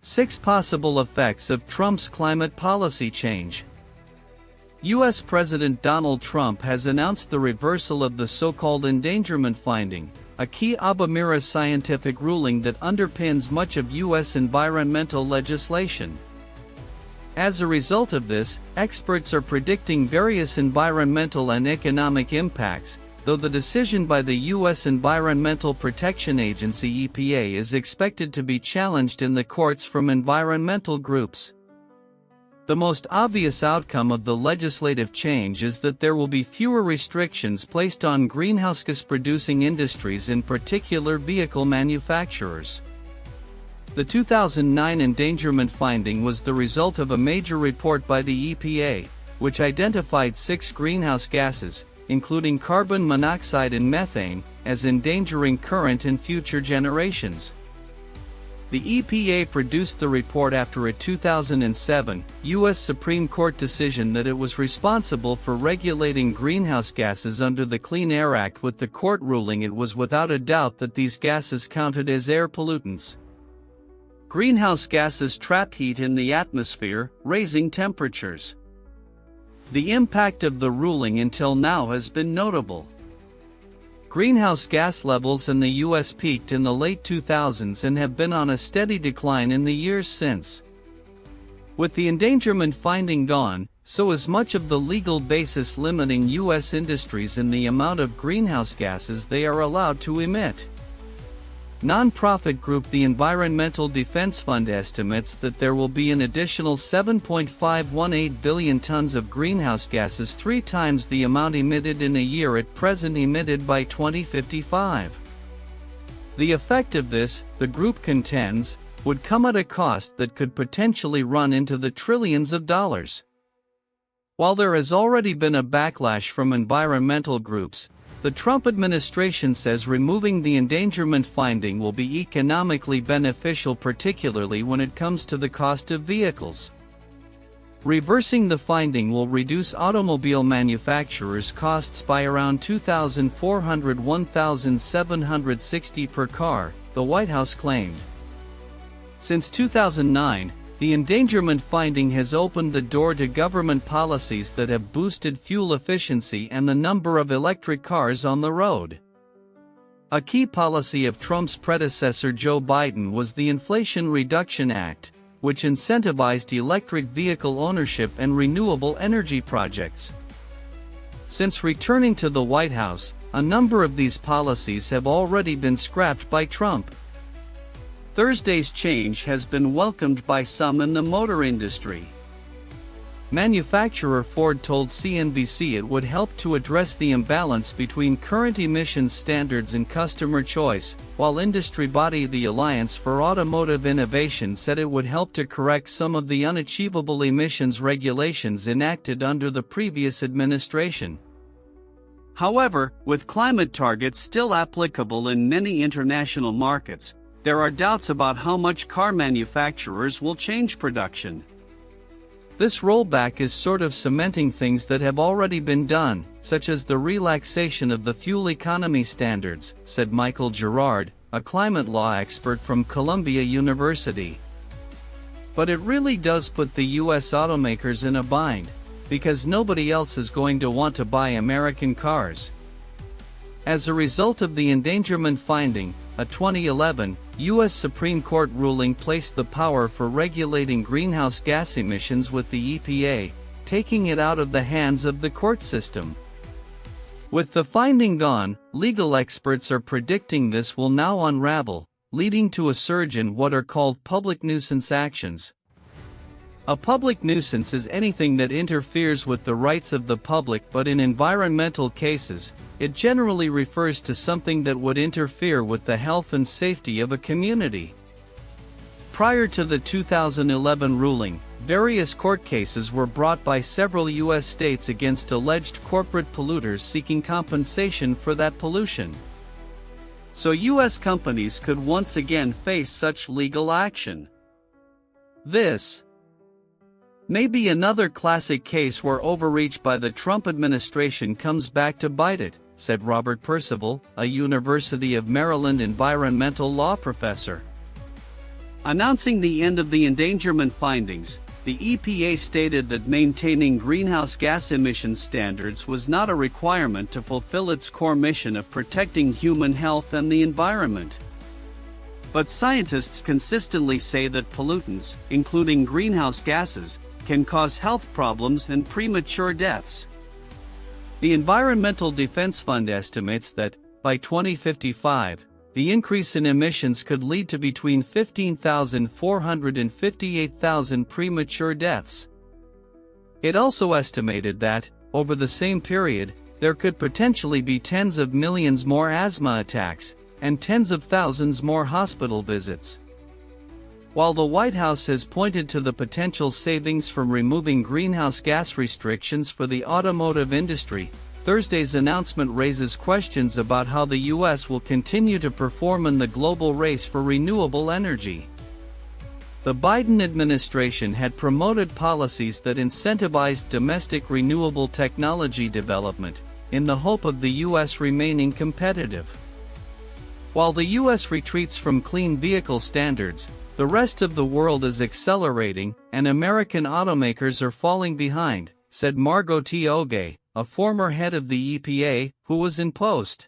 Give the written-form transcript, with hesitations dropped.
6 possible effects of Trump's climate policy change. U.S. President Donald Trump has announced the reversal of the so-called endangerment finding, a key Albemarle scientific ruling that underpins much of U.S. environmental legislation. As a result of this, experts are predicting various environmental and economic impacts, though the decision by the U.S. Environmental Protection Agency (EPA) is expected to be challenged in the courts from environmental groups. The most obvious outcome of the legislative change is that there will be fewer restrictions placed on greenhouse gas-producing industries, in particular vehicle manufacturers. The 2009 endangerment finding was the result of a major report by the EPA, which identified 6 greenhouse gases, including carbon monoxide and methane, as endangering current and future generations. The EPA produced the report after a 2007 U.S. Supreme Court decision that it was responsible for regulating greenhouse gases under the Clean Air Act, with the court ruling it was without a doubt that these gases counted as air pollutants. Greenhouse gases trap heat in the atmosphere, raising temperatures. The impact of the ruling until now has been notable. Greenhouse gas levels in the U.S. peaked in the late 2000s and have been on a steady decline in the years since. With the endangerment finding gone, so is much of the legal basis limiting U.S. industries in the amount of greenhouse gases they are allowed to emit. Non-profit group the Environmental Defense Fund estimates that there will be an additional 7.518 billion tons of greenhouse gases, 3 times the amount emitted in a year at present emitted by 2055. The effect of this, the group contends, would come at a cost that could potentially run into the trillions of dollars. While there has already been a backlash from environmental groups, the Trump administration says removing the endangerment finding will be economically beneficial, particularly when it comes to the cost of vehicles. Reversing the finding will reduce automobile manufacturers' costs by around $2,401,760 per car, the White House claimed. Since 2009, the endangerment finding has opened the door to government policies that have boosted fuel efficiency and the number of electric cars on the road. A key policy of Trump's predecessor Joe Biden was the Inflation Reduction Act, which incentivized electric vehicle ownership and renewable energy projects. Since returning to the White House, a number of these policies have already been scrapped by Trump. Thursday's change has been welcomed by some in the motor industry. Manufacturer Ford told CNBC it would help to address the imbalance between current emissions standards and customer choice, while industry body the Alliance for Automotive Innovation said it would help to correct some of the unachievable emissions regulations enacted under the previous administration. However, with climate targets still applicable in many international markets, there are doubts about how much car manufacturers will change production. This rollback is sort of cementing things that have already been done, such as the relaxation of the fuel economy standards, said Michael Gerrard, a climate law expert from Columbia University. But it really does put the U.S. automakers in a bind, because nobody else is going to want to buy American cars. As a result of the endangerment finding, a 2011 U.S. Supreme Court ruling placed the power for regulating greenhouse gas emissions with the EPA, taking it out of the hands of the court system. With the finding gone, legal experts are predicting this will now unravel, leading to a surge in what are called public nuisance actions. A public nuisance is anything that interferes with the rights of the public, but in environmental cases, it generally refers to something that would interfere with the health and safety of a community. Prior to the 2011 ruling, various court cases were brought by several U.S. states against alleged corporate polluters seeking compensation for that pollution. So U.S. companies could once again face such legal action. This may be another classic case where overreach by the Trump administration comes back to bite it, said Robert Percival, a University of Maryland environmental law professor. Announcing the end of the endangerment findings, the EPA stated that maintaining greenhouse gas emissions standards was not a requirement to fulfill its core mission of protecting human health and the environment. But scientists consistently say that pollutants, including greenhouse gases, can cause health problems and premature deaths. The Environmental Defense Fund estimates that, by 2055, the increase in emissions could lead to between 15,400 and 58,000 premature deaths. It also estimated that, over the same period, there could potentially be tens of millions more asthma attacks, and tens of thousands more hospital visits. While the White House has pointed to the potential savings from removing greenhouse gas restrictions for the automotive industry, Thursday's announcement raises questions about how the U.S. will continue to perform in the global race for renewable energy. The Biden administration had promoted policies that incentivized domestic renewable technology development, in the hope of the U.S. remaining competitive. While the U.S. retreats from clean vehicle standards, the rest of the world is accelerating, and American automakers are falling behind, said Margot T. Oge, a former head of the EPA, who was in post.